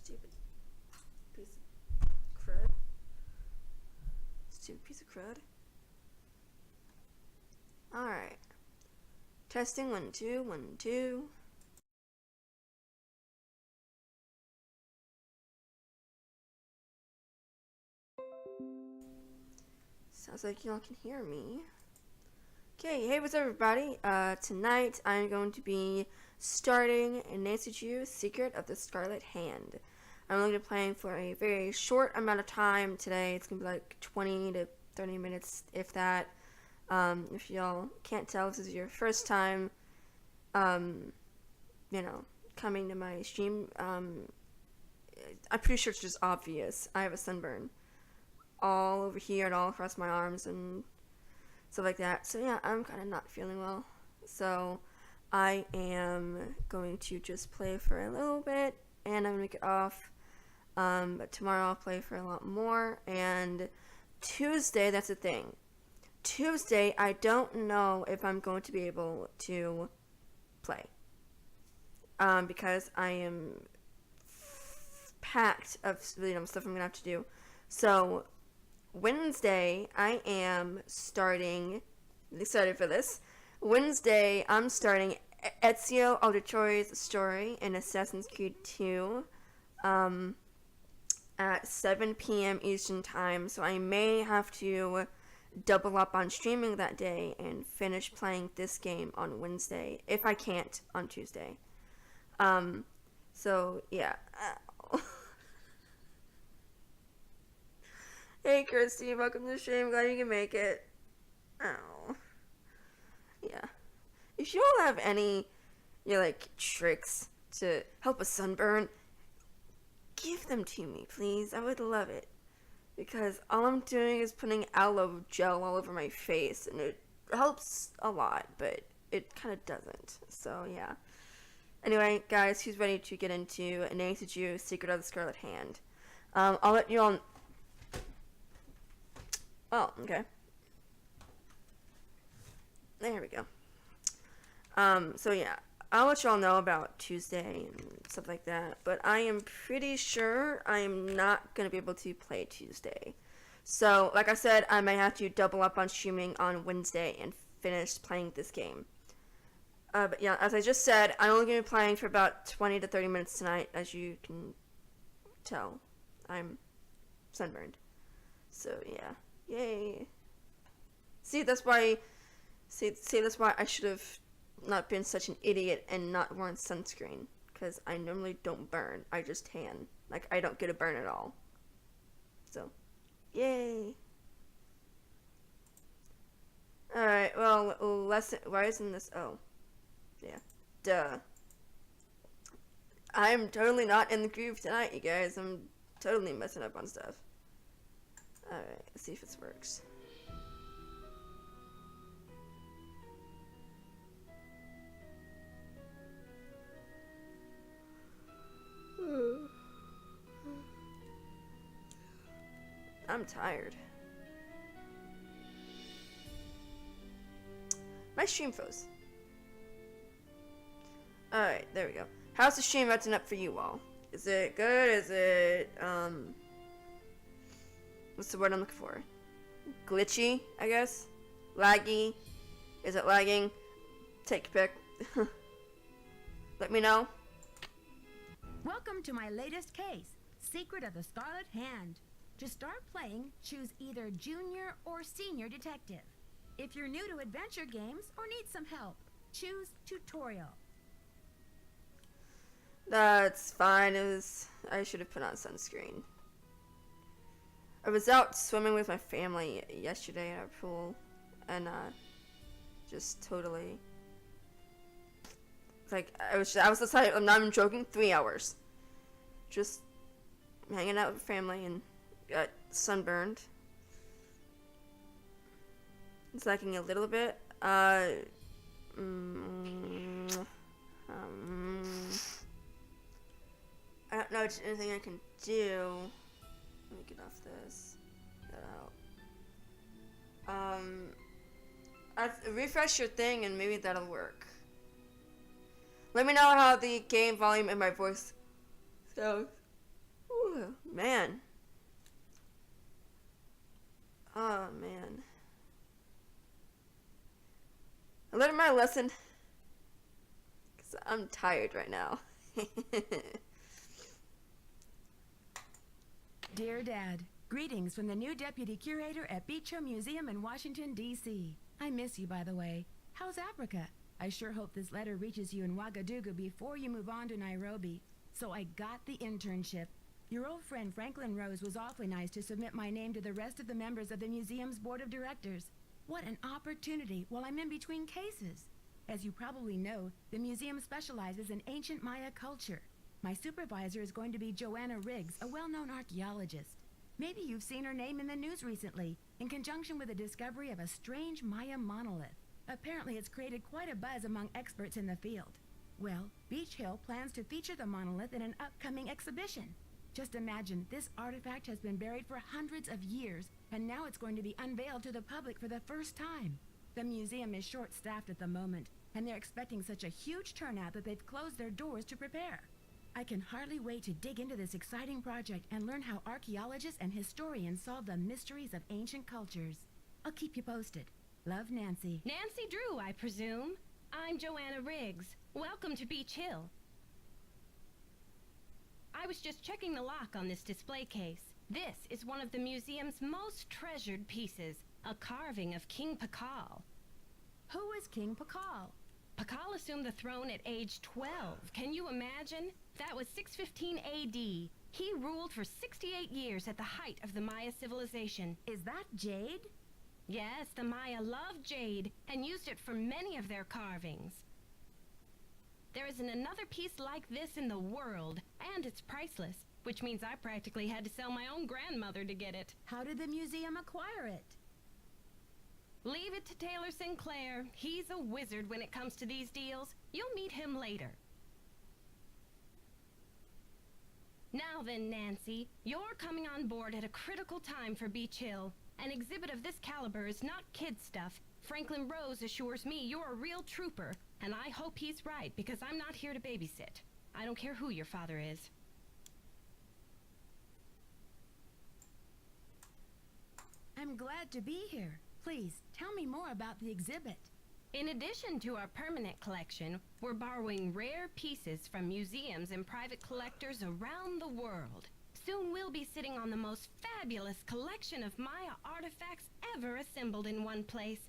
Stupid piece of crud. Stupid piece of crud. Alright. Testing 1, 2, 1, 2. Sounds like y'all can hear me. Okay, hey, what's up, everybody? Tonight I'm going to be starting Nancy Jew's Secret of the Scarlet Hand. I'm only going to be playing for a very short amount of time today. It's going to be like 20 to 30 minutes, if that. If y'all can't tell, this is your first time, you know, coming to my stream. I'm pretty sure it's just obvious. I have a sunburn all over here and all across my arms and stuff like that. So yeah, I'm kind of not feeling well. So I am going to just play for a little bit and I'm gonna make it off. But tomorrow I'll play for a lot more. And Tuesday, that's the thing. Tuesday, I don't know if I'm going to be able to play. Because I am packed of stuff I'm gonna have to do. So Wednesday, I am starting. Excited for this. Wednesday, I'm starting Ezio Auditore's story in Assassin's Creed 2 at 7 p.m. Eastern Time. So I may have to double up on streaming that day and finish playing this game on Wednesday if I can't on Tuesday. So yeah. Hey Kirsty, welcome to the stream. Glad you can make it. Oh. Yeah. If you all have any, like, tricks to help a sunburn, give them to me, please. I would love it. Because all I'm doing is putting aloe gel all over my face, and it helps a lot, but it kind of doesn't. So, yeah. Anyway, guys, who's ready to get into Nancy Jew's Secret of the Scarlet Hand? I'll let you all... Oh, okay. There we go. So yeah, I'll let y'all know about Tuesday and stuff like that, but I am pretty sure I am not going to be able to play Tuesday. So, like I said, I might have to double up on streaming on Wednesday and finish playing this game. But yeah, as I just said, I'm only going to be playing for about 20 to 30 minutes tonight, as you can tell. I'm sunburned. So yeah. Yay. See, that's why I should have not been such an idiot and not worn sunscreen. Because I normally don't burn. I just tan. Like, I don't get a burn at all. So, yay. Alright, well, why isn't this, oh. Yeah, duh. I'm totally not in the groove tonight, you guys. I'm totally messing up on stuff. Alright, let's see if this works. I'm tired. My stream froze. Alright, there we go. How's the stream acting up for you all? Is it good? Is it, what's the word I'm looking for? Glitchy, I guess? Laggy? Is it lagging? Take your pick. Let me know. Welcome to my latest case, Secret of the Scarlet Hand. To start playing, choose either Junior or Senior Detective. If you're new to adventure games or need some help, choose Tutorial. That's fine. I should have put on sunscreen. I was out swimming with my family yesterday in our pool, and just totally, like, I was the type, I'm not even joking, 3 hours, just hanging out with family and got sunburned. It's lacking a little bit. I don't know if there's anything I can do. Let me get off this. Get out. Refresh your thing and maybe that'll work. Let me know how the game volume and my voice sounds. man. Oh, man. I learned my lesson. Because I'm tired right now. Dear Dad, greetings from the new deputy curator at Beach Hill Museum in Washington, D.C. I miss you, by the way. How's Africa? I sure hope this letter reaches you in Ouagadougou before you move on to Nairobi. So I got the internship. Your old friend Franklin Rose was awfully nice to submit my name to the rest of the members of the museum's board of directors. What an opportunity while I'm in between cases. As you probably know, the museum specializes in ancient Maya culture. My supervisor is going to be Joanna Riggs, a well-known archaeologist. Maybe you've seen her name in the news recently, in conjunction with the discovery of a strange Maya monolith. Apparently it's created quite a buzz among experts in the field. Well, Beach Hill plans to feature the monolith in an upcoming exhibition. Just imagine, this artifact has been buried for hundreds of years, and now it's going to be unveiled to the public for the first time. The museum is short-staffed at the moment, and they're expecting such a huge turnout that they've closed their doors to prepare. I can hardly wait to dig into this exciting project and learn how archaeologists and historians solve the mysteries of ancient cultures. I'll keep you posted. Love, Nancy. Nancy Drew, I presume. I'm Joanna Riggs. Welcome to Beach Hill. I was just checking the lock on this display case. This is one of the museum's most treasured pieces, a carving of King Pakal. Who is King Pakal? Pakal assumed the throne at age 12. Can you imagine? That was 615 A.D. He ruled for 68 years at the height of the Maya civilization. Is that jade? Yes, the Maya loved jade and used it for many of their carvings. There isn't another piece like this in the world, and it's priceless, which means I practically had to sell my own grandmother to get it. How did the museum acquire it? Leave it to Taylor Sinclair. He's a wizard when it comes to these deals. You'll meet him later. Now then, Nancy, you're coming on board at a critical time for Beach Hill. An exhibit of this caliber is not kid stuff. Franklin Rose assures me you're a real trooper, and I hope he's right, because I'm not here to babysit. I don't care who your father is. I'm glad to be here. Please, tell me more about the exhibit. In addition to our permanent collection, we're borrowing rare pieces from museums and private collectors around the world. Soon we'll be sitting on the most fabulous collection of Maya artifacts ever assembled in one place.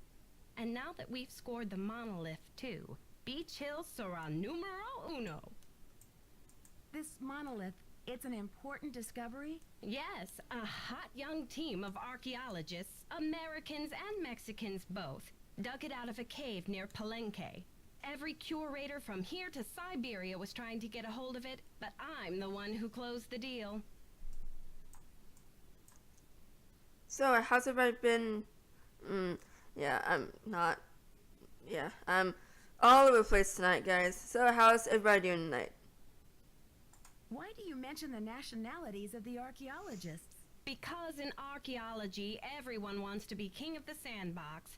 And now that we've scored the monolith, too, Beach Hill sera numero uno. This monolith, it's an important discovery? Yes, a hot young team of archaeologists, Americans and Mexicans both, dug it out of a cave near Palenque. Every curator from here to Siberia was trying to get a hold of it, but I'm the one who closed the deal. So, how's everybody been? I'm all over the place tonight, guys. So, how's everybody doing tonight? Why do you mention the nationalities of the archaeologists? Because in archaeology, everyone wants to be king of the sandbox.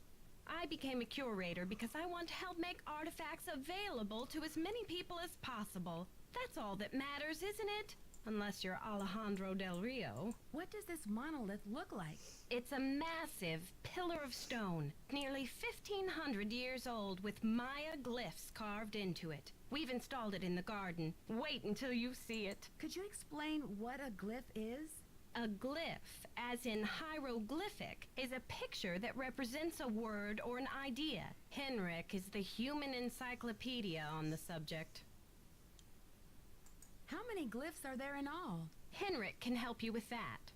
I became a curator because I want to help make artifacts available to as many people as possible. That's all that matters, isn't it? Unless you're Alejandro Del Rio. What does this monolith look like? It's a massive pillar of stone, nearly 1,500 years old, with Maya glyphs carved into it. We've installed it in the garden. Wait until you see it. Could you explain what a glyph is? A glyph, as in hieroglyphic, is a picture that represents a word or an idea. Henrik is the human encyclopedia on the subject. How many glyphs are there in all? Henrik can help you with that.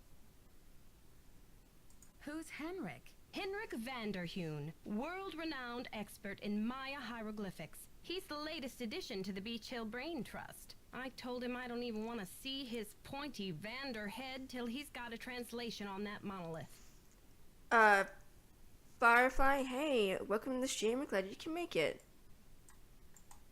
Who's Henrik? Henrik Vanderheun, world-renowned expert in Maya hieroglyphics. He's the latest addition to the Beach Hill Brain Trust. I told him I don't even want to see his pointy Vander head till he's got a translation on that monolith. Firefly, hey, welcome to the stream. I'm glad you can make it.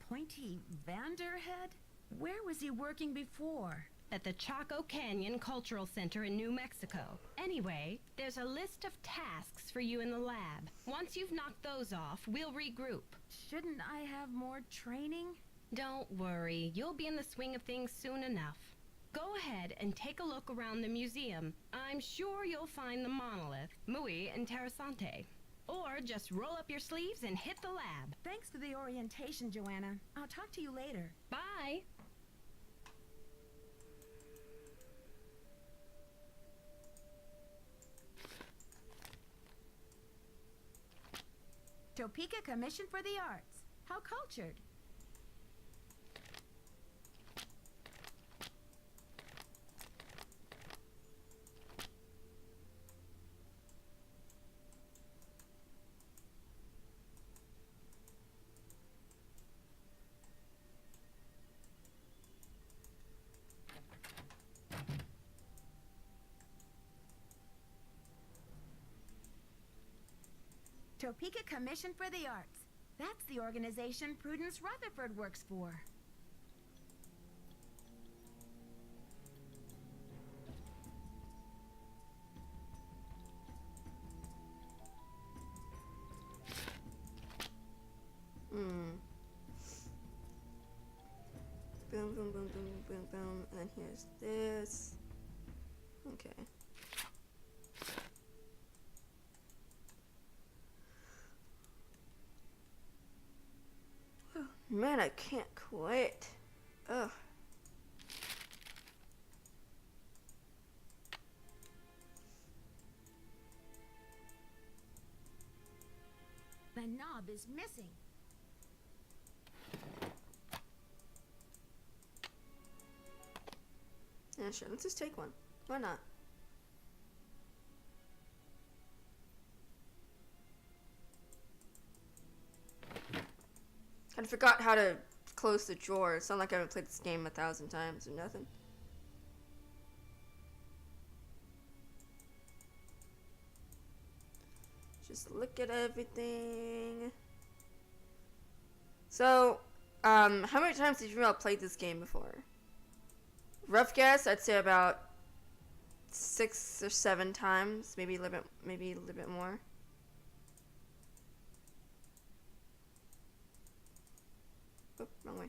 Pointy Vanderhead? Where was he working before? At the Chaco Canyon Cultural Center in New Mexico. Anyway, there's a list of tasks for you in the lab. Once you've knocked those off, we'll regroup. Shouldn't I have more training? Don't worry, you'll be in the swing of things soon enough. Go ahead and take a look around the museum. I'm sure you'll find the monolith, muy interesante. Or just roll up your sleeves and hit the lab. Thanks for the orientation, Joanna. I'll talk to you later. Bye. Topeka Commission for the Arts. How cultured. Topeka Commission for the Arts. That's the organization Prudence Rutherford works for. Boom, boom, boom, boom, boom, boom. And then here's this. Okay. Man, I can't quit. Ugh. The knob is missing. Yeah, sure. Let's just take one. Why not? I forgot how to close the drawer. It's not like I haven't played this game 1,000 times or nothing. Just look at everything. So, how many times did you all play this game before? Rough guess, I'd say about 6 or 7 times, maybe a little bit more. Oh, wrong way.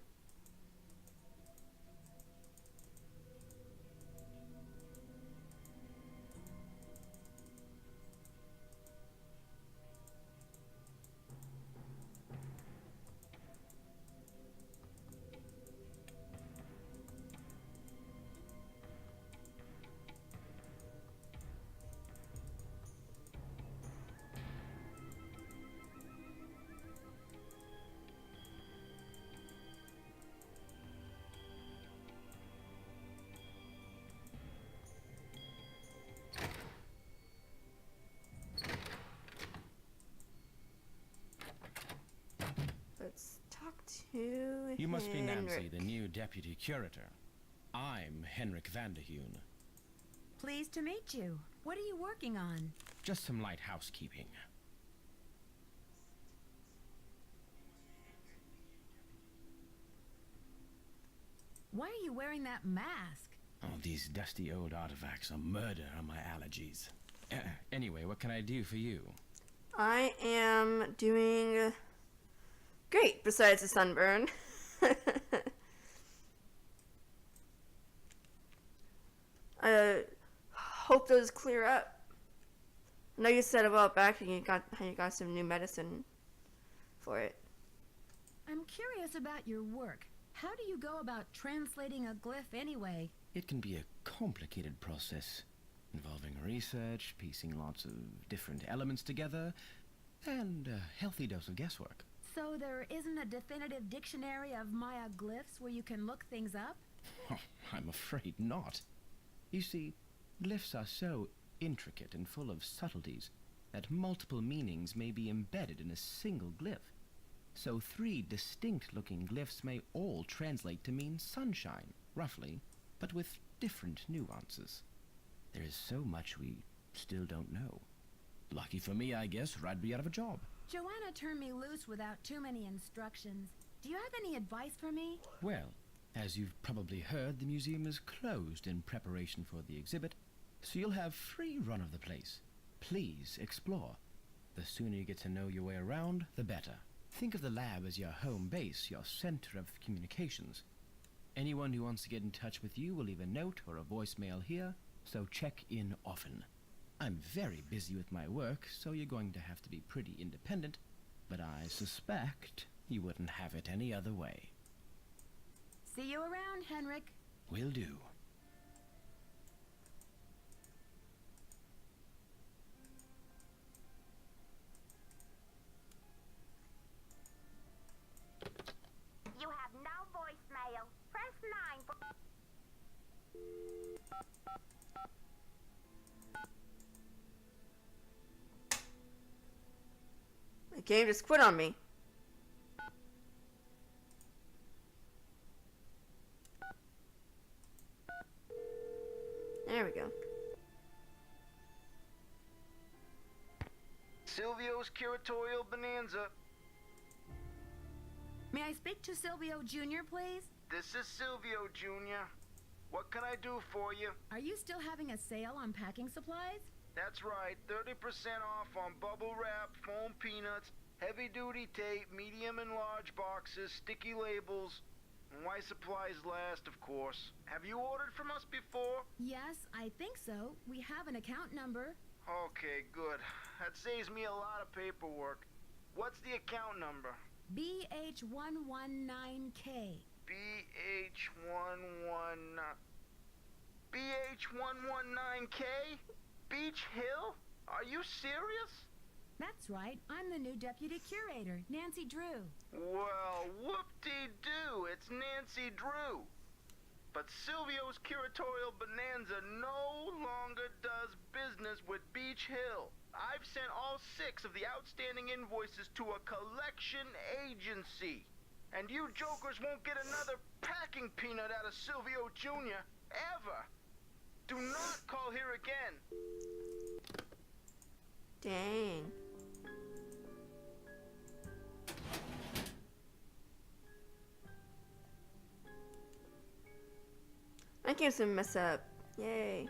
Let's talk to You must be Nancy, Henrik. the new deputy curator. I'm Henrik Vanderheun. Pleased to meet you. What are you working on? Just some light housekeeping. Why are you wearing that mask? Oh, these dusty old artifacts are murder on my allergies. Anyway, what can I do for you? I am doing great, besides the sunburn. I hope those clear up. I know you said a while back how you got some new medicine for it. I'm curious about your work. How do you go about translating a glyph anyway? It can be a complicated process, involving research, piecing lots of different elements together, and a healthy dose of guesswork. So there isn't a definitive dictionary of Maya glyphs where you can look things up? Oh, I'm afraid not. You see, glyphs are so intricate and full of subtleties that multiple meanings may be embedded in a single glyph. So 3 distinct-looking glyphs may all translate to mean sunshine, roughly, but with different nuances. There is so much we still don't know. Lucky for me, I guess, or I'd be out of a job. Joanna turned me loose without too many instructions. Do you have any advice for me? Well, as you've probably heard, the museum is closed in preparation for the exhibit, so you'll have free run of the place. Please explore. The sooner you get to know your way around, the better. Think of the lab as your home base, your center of communications. Anyone who wants to get in touch with you will leave a note or a voicemail here, so check in often. I'm very busy with my work, so you're going to have to be pretty independent, but I suspect you wouldn't have it any other way. See you around, Henrik. Will do. You have no voicemail. Press 9 for... The game just quit on me. There we go. Silvio's Curatorial Bonanza. May I speak to Silvio Jr., please? This is Silvio Jr. What can I do for you? Are you still having a sale on packing supplies? That's right, 30% off on bubble wrap, foam peanuts, heavy-duty tape, medium and large boxes, sticky labels, and why supplies last, of course. Have you ordered from us before? Yes, I think so. We have an account number. Okay, good. That saves me a lot of paperwork. What's the account number? BH119K. BH119... BH119K? Beach Hill? Are you serious? That's right. I'm the new deputy curator, Nancy Drew. Well, whoop-de-doo, it's Nancy Drew. But Silvio's Curatorial Bonanza no longer does business with Beach Hill. I've sent all 6 of the outstanding invoices to a collection agency. And you jokers won't get another packing peanut out of Silvio Jr. ever. Do not call here again. Dang. My game's gonna mess up. Yay.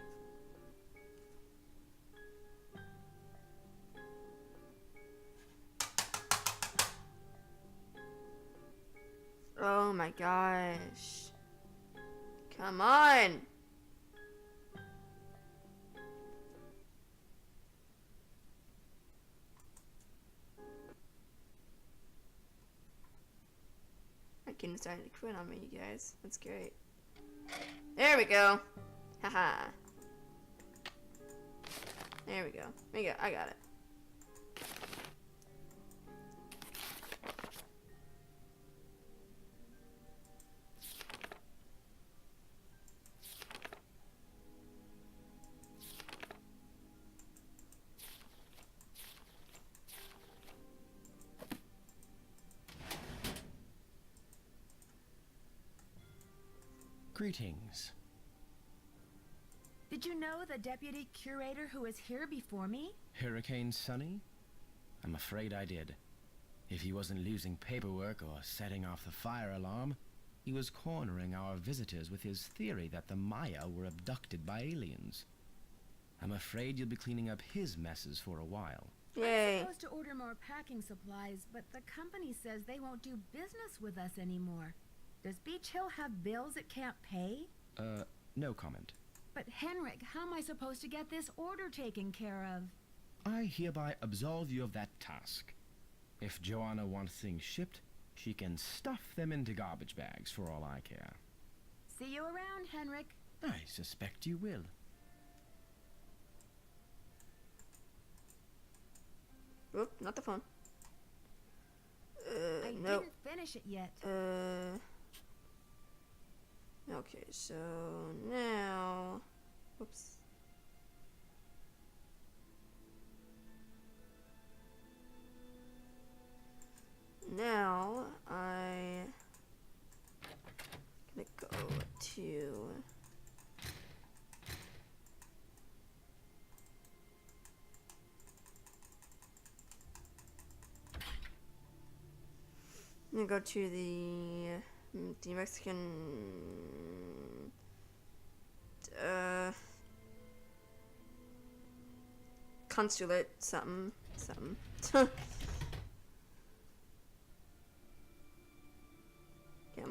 Oh my gosh. Come on. My game decided to quit on me, you guys. That's great. There we go. Haha. There we go. I got it. Greetings. Did you know the deputy curator who was here before me? Hurricane Sunny? I'm afraid I did. If he wasn't losing paperwork or setting off the fire alarm, he was cornering our visitors with his theory that the Maya were abducted by aliens. I'm afraid you'll be cleaning up his messes for a while. Yay. I'm supposed to order more packing supplies, but the company says they won't do business with us anymore. Does Beach Hill have bills it can't pay? No comment. But Henrik, how am I supposed to get this order taken care of? I hereby absolve you of that task. If Joanna wants things shipped, she can stuff them into garbage bags for all I care. See you around, Henrik. I suspect you will. Oop, not the phone. I Nope. didn't finish it yet. Okay, so now, whoops. Now I'm gonna go to the Mexican consulate something. Come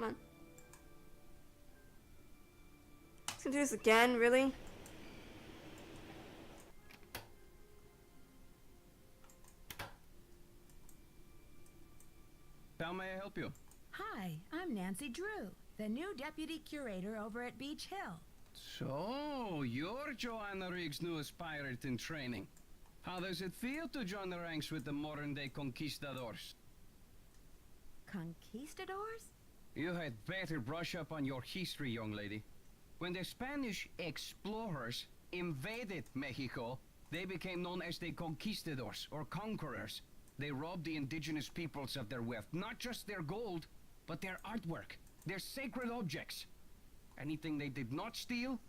on. do this again, really? How may I help you? Hi, I'm Nancy Drew, the new deputy curator over at Beach Hill. So, you're Joanna Riggs' newest pirate in training. How does it feel to join the ranks with the modern-day conquistadors? Conquistadors? You had better brush up on your history, young lady. When the Spanish explorers invaded Mexico, they became known as the conquistadors, or conquerors. They robbed the indigenous peoples of their wealth, not just their gold, but their artwork, their sacred objects. Anything they did not steal,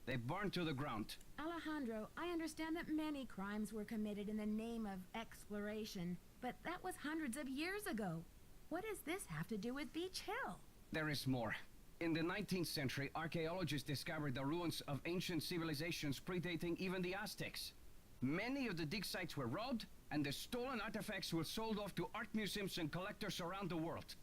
they burned to the ground. Alejandro, I understand that many crimes were committed in the name of exploration, but that was hundreds of years ago. What does this have to do with Beach Hill? There is more. In the 19th century, archaeologists discovered the ruins of ancient civilizations predating even the Aztecs. Many of the dig sites were robbed, and the stolen artifacts were sold off to art museums and collectors around the world.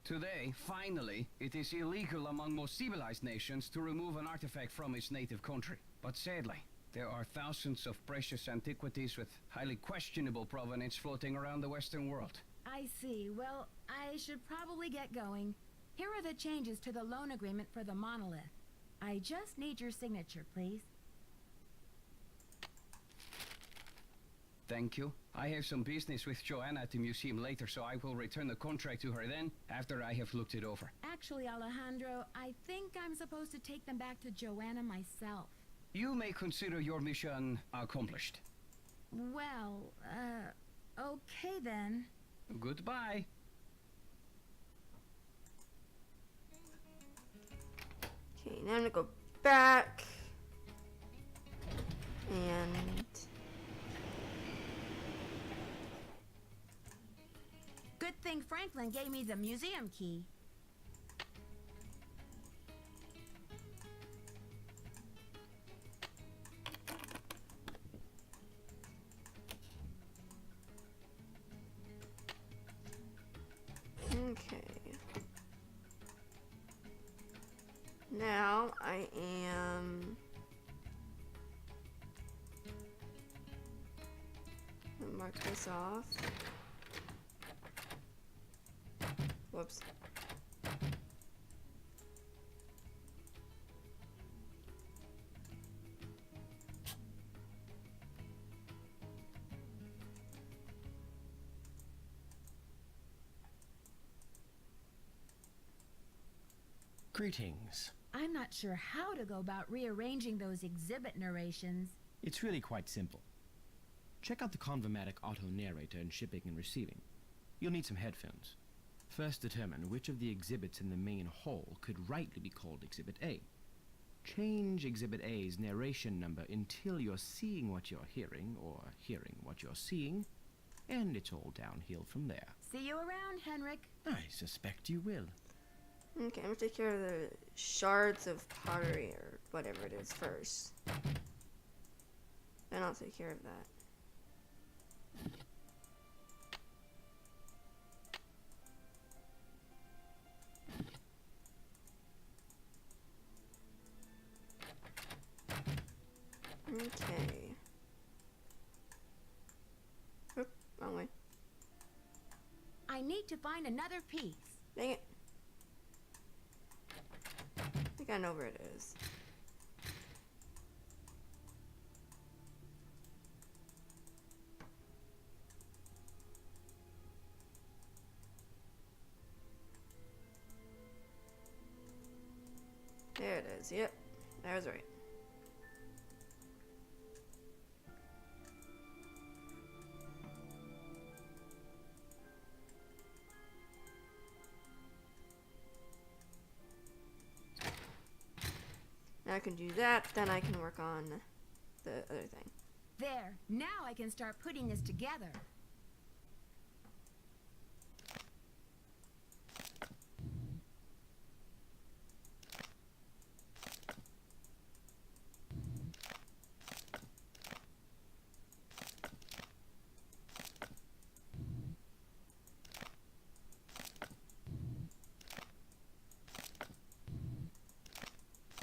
Today, finally, it is illegal among most civilized nations to remove an artifact from its native country. But sadly, there are thousands of precious antiquities with highly questionable provenance floating around the Western world. I see. Well, I should probably get going. Here are the changes to the loan agreement for the monolith. I just need your signature, please. Thank you. I have some business with Joanna at the museum later, so I will return the contract to her then, after I have looked it over. Actually, Alejandro, I think I'm supposed to take them back to Joanna myself. You may consider your mission accomplished. Well, okay then. Goodbye. Okay, now I'm gonna go back. And Good thing Franklin gave me the museum key. okay. Now I am gonna mark this off. Whoops. Greetings. I'm not sure how to go about rearranging those exhibit narrations. It's really quite simple. Check out the Convomatic auto narrator in shipping and receiving. You'll need some headphones. First determine which of the exhibits in the main hall could rightly be called Exhibit A. Change Exhibit A's narration number until you're seeing what you're hearing, or hearing what you're seeing, and it's all downhill from there. See you around, Henrik. I suspect you will. Okay, I'm gonna take care of the shards of pottery or whatever it is first. Then I'll take care of that. Okay. Oop, wrong way. I need to find another piece. Dang it. I think I know where it is. There it is. Yep, I was right. Now I can do that, then I can work on the other thing. There. Now I can start putting this together.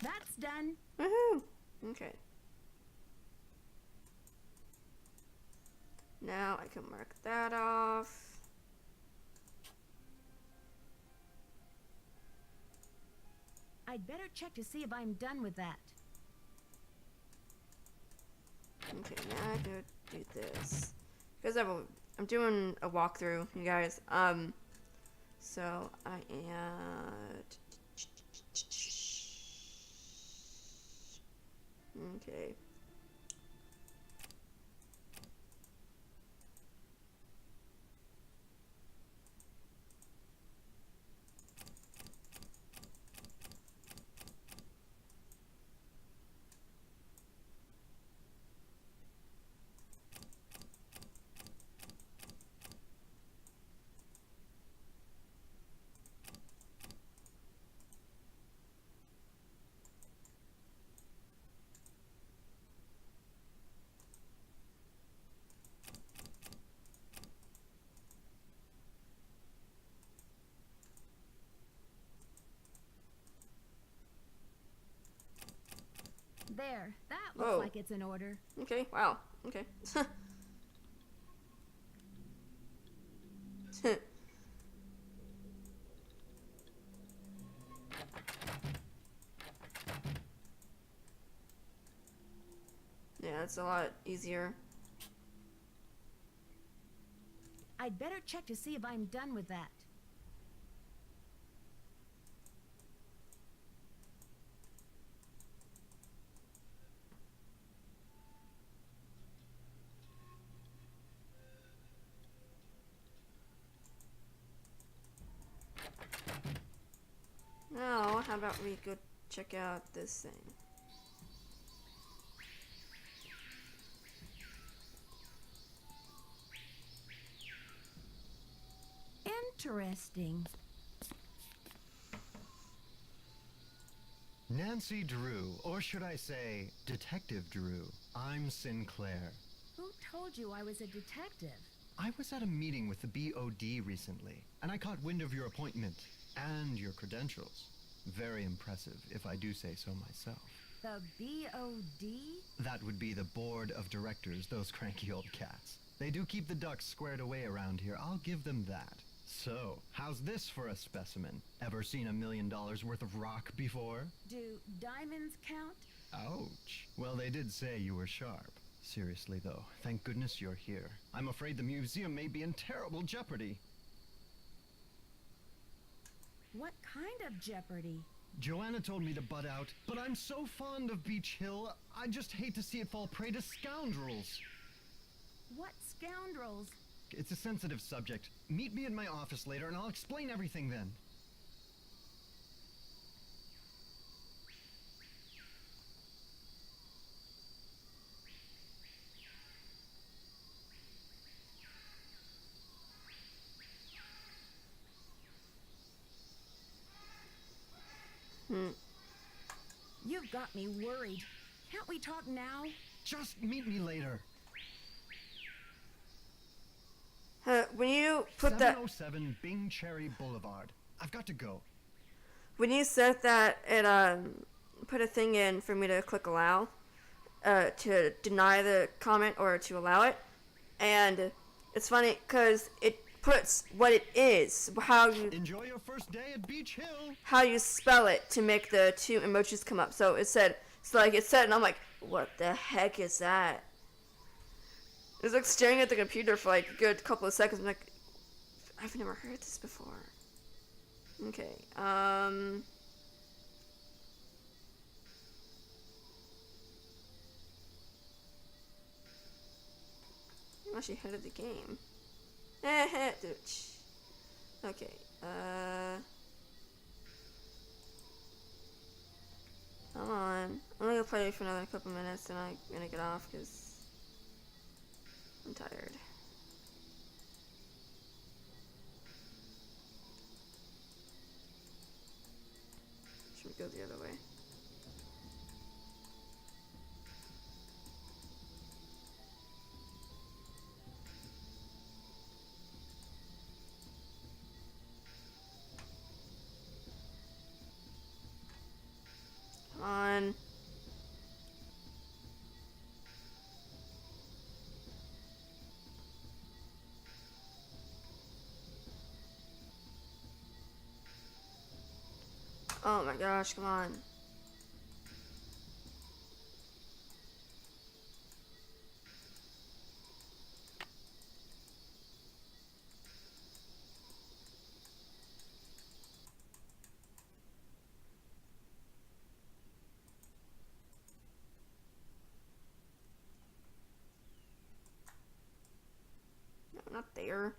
That's done. done? Woohoo! Okay. Now I can mark that off. I'd better check to see if I'm done with that. Okay, now I can do this. Because I'm doing a walkthrough, you guys. So I am. Okay. There, that looks Whoa. like it's in order. Okay, wow. Okay. Yeah, it's a lot easier. I'd better check to see if I'm done with that. Now, how about we go check out this thing? Interesting. Nancy Drew, or should I say, Detective Drew. I'm Sinclair. Who told you I was a detective? I was at a meeting with the BOD recently, and I caught wind of your appointment and your credentials. Very impressive, if I do say so myself. The BOD? That would be the board of directors, those cranky old cats. They do keep the ducks squared away around here, I'll give them that. So, how's this for a specimen? Ever seen $1 million worth of rock before? Do diamonds count? Ouch. Well, they did say you were sharp. Seriously, though, thank goodness you're here. I'm afraid the museum may be in terrible jeopardy. What kind of jeopardy? Joanna told me to butt out, but I'm so fond of Beach Hill, I just hate to see it fall prey to scoundrels. What scoundrels? It's a sensitive subject. Meet me in my office later and I'll explain everything then. You've got me worried. Can't we talk now? Just meet me later. When you put that, 707 Bing Cherry Boulevard. I've got to go. when you said that, it put a thing in for me to click allow, to deny the comment or to allow it, and it's funny because it puts what it is, how you Enjoy your first day at Beach Hill. how you spell it to make the two emojis come up. So it said, and I'm like, what the heck is that? It was like staring at the computer for like a good couple of seconds. I'm like, I've never heard this before. Okay, I'm actually ahead of the game. Okay, come on. I'm gonna play for another couple minutes and I'm gonna get off because I'm tired. Should we go the other way? Come on. Oh my gosh, come on. No, not there.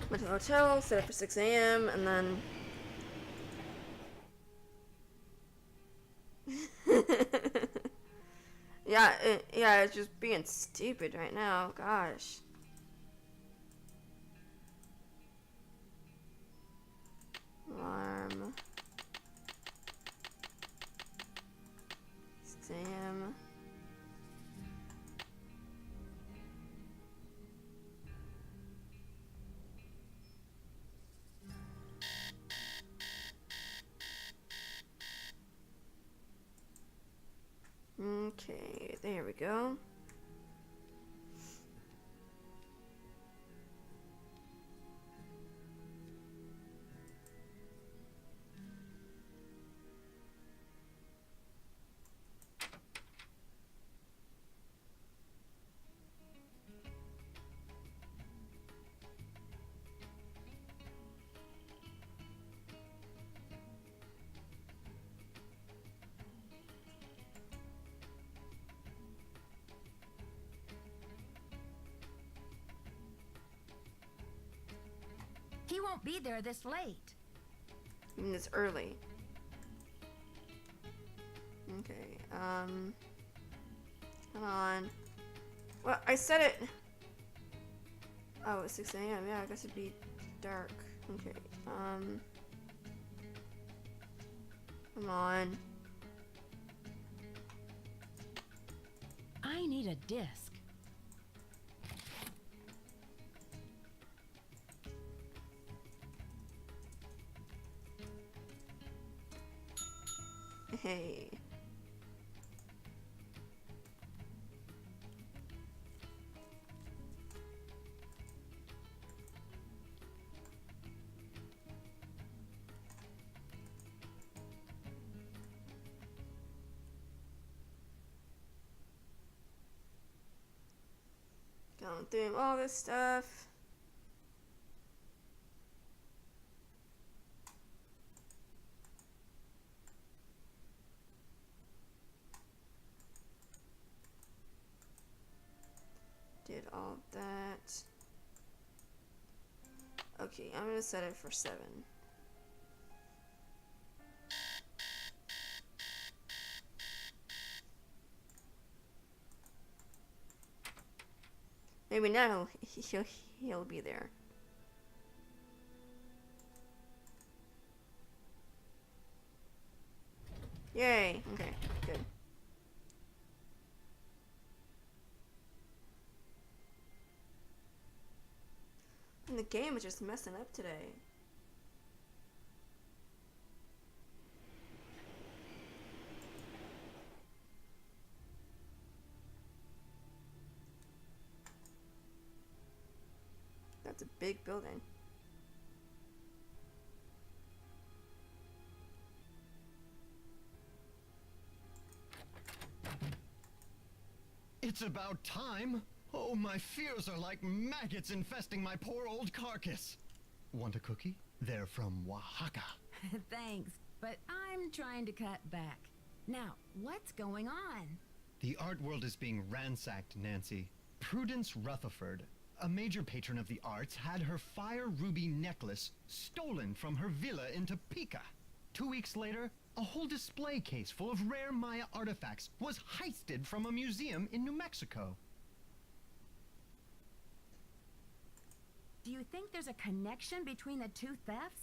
Went to the hotel, set up for 6 a.m., and then... yeah, it's just being stupid right now. Gosh. Alarm. 6 a.m. Okay, there we go. He won't be there this late. I mean, it's early. Okay, come on. Well, I said it. Oh, it's 6 a.m. Yeah, I guess it'd be dark. Okay, come on. I need a disc. Hey. Going through all this stuff. Did all that. Okay, I'm gonna set it for 7. Maybe now he'll be there. Yay! Okay, good. And the game is just messing up today. That's a big building. It's about time. Oh, my fears are like maggots infesting my poor old carcass. Want a cookie? They're from Oaxaca. Thanks, but I'm trying to cut back. Now, what's going on? The art world is being ransacked, Nancy. Prudence Rutherford, a major patron of the arts, had her fire ruby necklace stolen from her villa in Topeka. 2 weeks later, a whole display case full of rare Maya artifacts was heisted from a museum in New Mexico. Do you think there's a connection between the two thefts?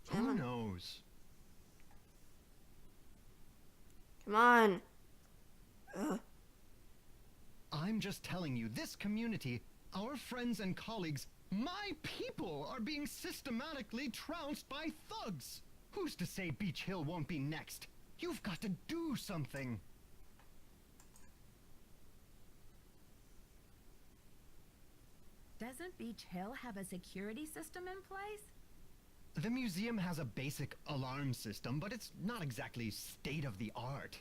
Who knows? Come on. Ugh. I'm just telling you, this community, our friends and colleagues, My people are being systematically trounced by thugs. Who's to say Beach Hill won't be next? You've got to do something. Doesn't Beach Hill have a security system in place? The museum has a basic alarm system, but it's not exactly state-of-the-art.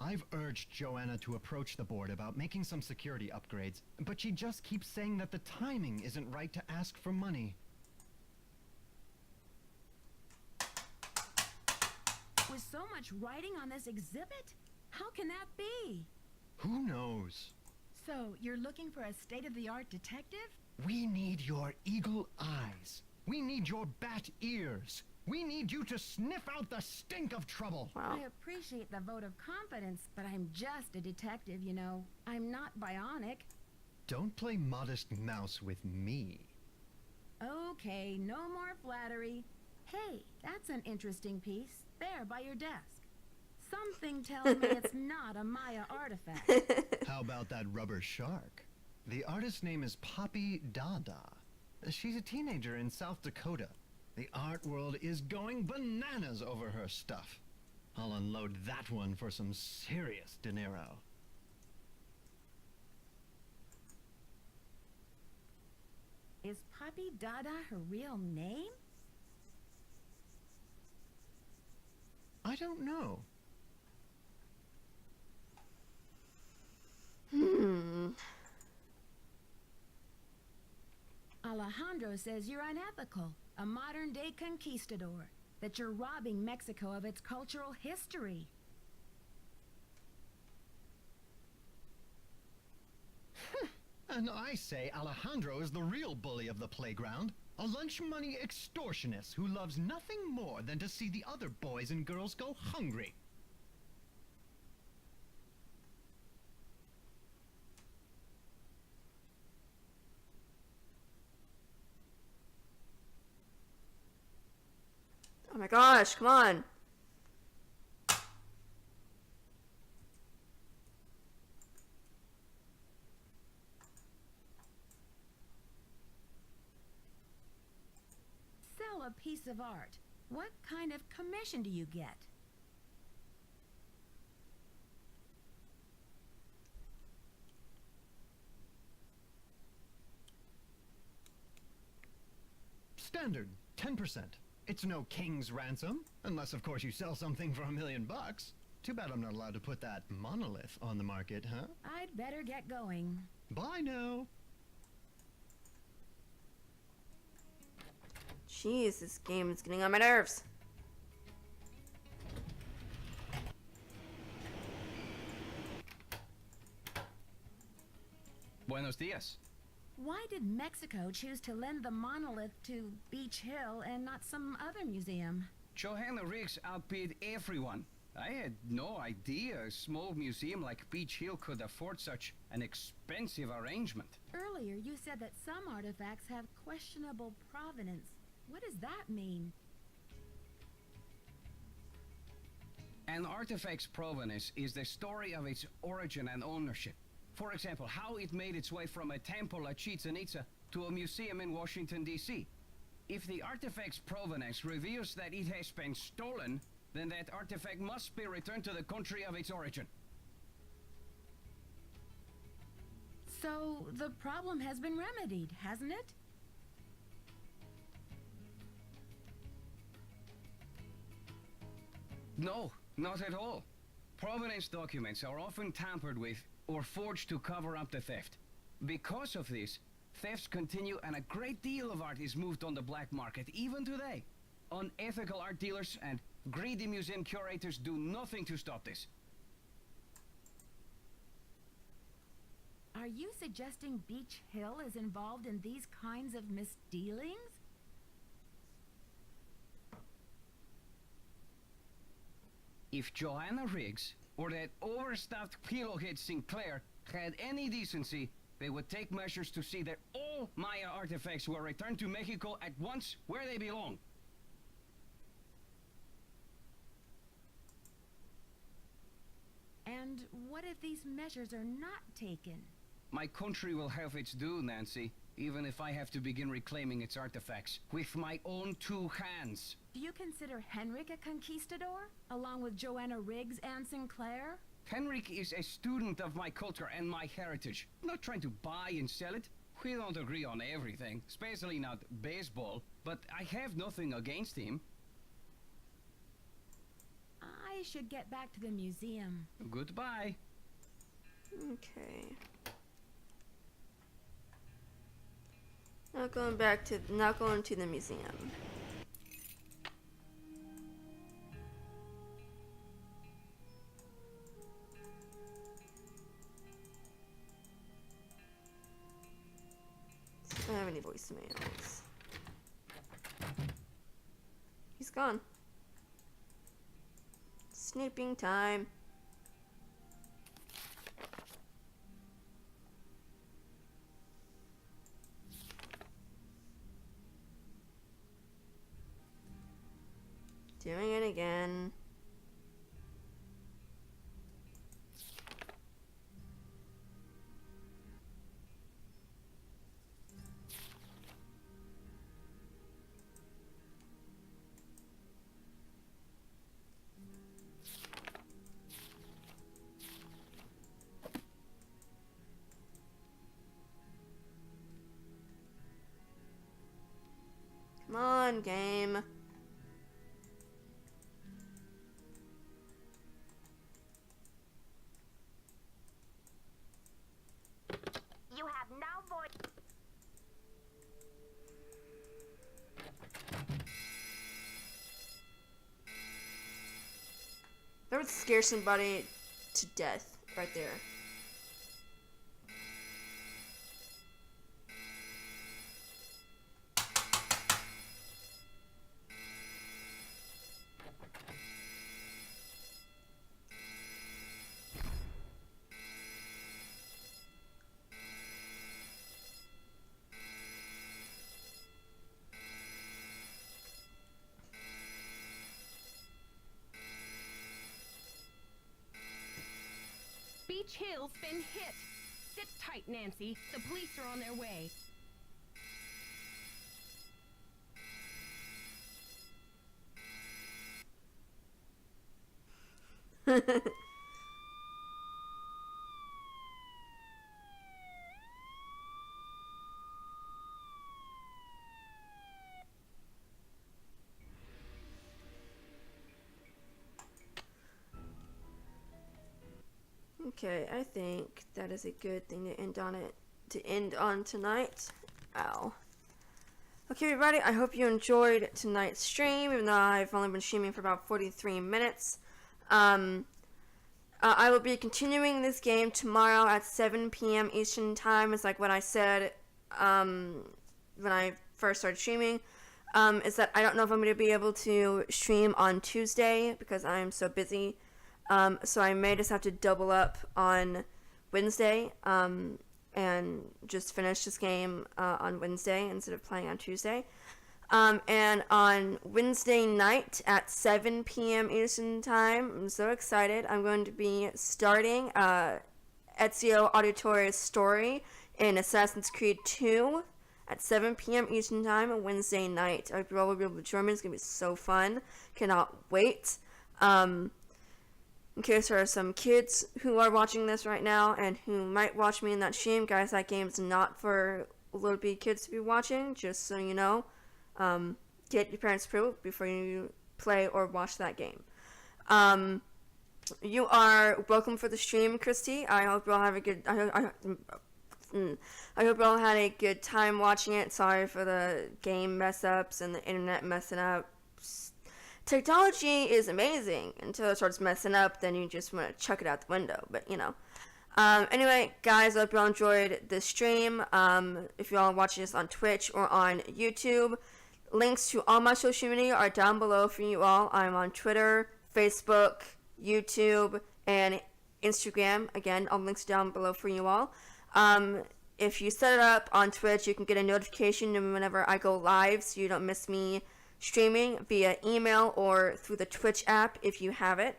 I've urged Joanna to approach the board about making some security upgrades, but she just keeps saying that the timing isn't right to ask for money. With so much writing on this exhibit? How can that be? Who knows? So, you're looking for a state-of-the-art detective? We need your eagle eyes. We need your bat ears. We need you to sniff out the stink of trouble. Wow. I appreciate the vote of confidence, but I'm just a detective, you know. I'm not bionic. Don't play modest mouse with me. Okay, no more flattery. Hey, that's an interesting piece. There, by your desk. Something tells me it's not a Maya artifact. How about that rubber shark? The artist's name is Poppy Dada. She's a teenager in South Dakota. The art world is going bananas over her stuff. I'll unload that one for some serious dinero. Is Poppy Dada her real name? I don't know. Alejandro says you're unethical, a modern-day conquistador, that you're robbing Mexico of its cultural history. And I say Alejandro is the real bully of the playground. A lunch money extortionist who loves nothing more than to see the other boys and girls go hungry. Oh my gosh, come on. Sell a piece of art. What kind of commission do you get? Standard, 10%. It's no king's ransom, unless of course you sell something for $1 million. Too bad I'm not allowed to put that monolith on the market, huh? I'd better get going. Bye now. Jeez, this game is getting on my nerves. Buenos dias. Why did Mexico choose to lend the monolith to Beach Hill and not some other museum? Johanna Riggs outbid everyone. I had no idea a small museum like Beach Hill could afford such an expensive arrangement. Earlier, you said that some artifacts have questionable provenance. What does that mean? An artifact's provenance is the story of its origin and ownership. For example, how it made its way from a temple at Chichen Itza to a museum in Washington, D.C. If the artifact's provenance reveals that it has been stolen, then that artifact must be returned to the country of its origin. So, the problem has been remedied, hasn't it? No, not at all. Provenance documents are often tampered with or forged to cover up the theft. Because of this, thefts continue and a great deal of art is moved on the black market even today. Unethical art dealers and greedy museum curators do nothing to stop this. Are you suggesting Beach Hill is involved in these kinds of misdealings? If Joanna Riggs or that overstuffed pillowhead Sinclair had any decency, they would take measures to see that all Maya artifacts were returned to Mexico at once where they belong. And what if these measures are not taken? My country will have its due, Nancy, even if I have to begin reclaiming its artifacts with my own 2 hands. Do you consider Henrik a conquistador, along with Joanna Riggs and Sinclair? Henrik is a student of my culture and my heritage. I'm not trying to buy and sell it. We don't agree on everything, especially not baseball, but I have nothing against him. I should get back to the museum. Goodbye. Okay. Not going to the museum. I don't have any voicemails. He's gone. Snooping time. Doing it again. Come on, game. You have no voice. That would scare somebody to death right there. Beach Hill's been hit. Sit tight, Nancy. The police are on their way. Okay, I think that is a good thing to end on tonight. Ow. Okay, everybody, I hope you enjoyed tonight's stream, even though I've only been streaming for about 43 minutes. I will be continuing this game tomorrow at 7 p.m. Eastern Time. It's like what I said when I first started streaming. Is that I don't know if I'm going to be able to stream on Tuesday because I'm so busy. So I may just have to double up on Wednesday and just finish this game on Wednesday instead of playing on Tuesday. And on Wednesday night at 7 p.m. Eastern Time, I'm so excited. I'm going to be starting Ezio Auditore's story in Assassin's Creed 2 at 7 p.m. Eastern Time on Wednesday night. I hope you all will be able to join me. It's going to be so fun. Cannot wait. In case there are some kids who are watching this right now and who might watch me in that stream, guys, that game's not for little bitty kids to be watching, just so you know. Get your parents' approval before you play or watch that game. You are welcome for the stream, Christy. I hope you all have a good... I hope you all had a good time watching it. Sorry for the game mess-ups and the internet messing up. Technology is amazing until it starts messing up, then you just want to chuck it out the window, but you know. Anyway, guys, I hope you all enjoyed this stream. If you all are watching this on Twitch or on YouTube, links to all my social media are down below for you all. I'm on Twitter, Facebook, YouTube, and Instagram. Again, all links down below for you all. If you set it up on Twitch, you can get a notification whenever I go live so you don't miss me streaming via email or through the Twitch app if you have it.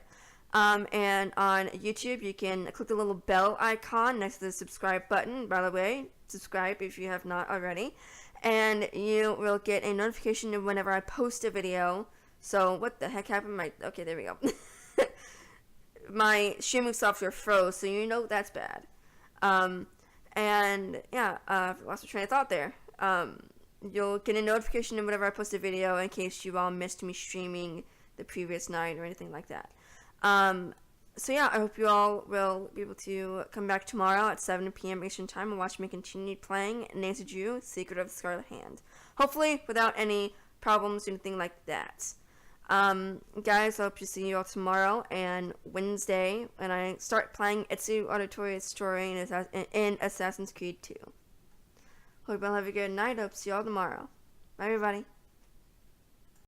And on YouTube, you can click the little bell icon next to the subscribe button. By the way, subscribe if you have not already. And you will get a notification of whenever I post a video. So, what the heck happened? Okay, there we go. My streaming software froze, so you know that's bad. And yeah, lost my train of thought there. You'll get a notification whenever I post a video in case you all missed me streaming the previous night or anything like that. So yeah, I hope you all will be able to come back tomorrow at 7 p.m. Eastern Time and watch me continue playing Nancy Drew, Secret of the Scarlet Hand. Hopefully without any problems or anything like that. Guys, I hope to see you all tomorrow and Wednesday when I start playing Itsu Auditoria's story in Assassin's Creed 2. Hope you all have a good night. I hope to see you all tomorrow. Bye, everybody.